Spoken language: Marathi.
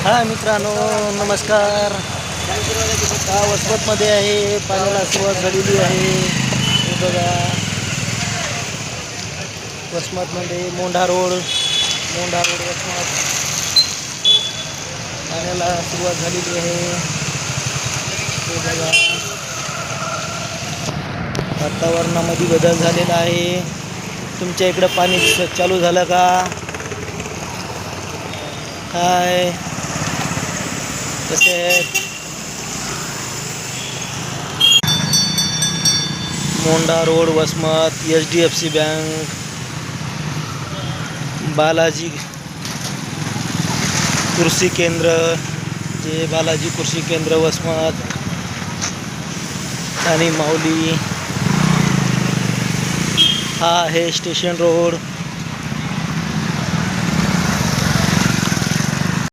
हा मित्रांनो, नमस्कार. वसमतमध्ये आहे, पाण्याला सुरुवात झालेली आहे. हे बघा, वसमतमध्ये मोंढा रोड वसमत पाण्याला सुरुवात झालेली आहे. हे बघा, वातावरणामध्ये बदल झालेला आहे. तुमच्या इकडं पाणी चालू झालं का? हाय, कसे आहेत? Mondha road Vasmat, HDFC bank, Balaji Krishi Kendra, जे बालाजी कृषी केंद्र वसमत आणि माऊली. हा आहे स्टेशन रोड.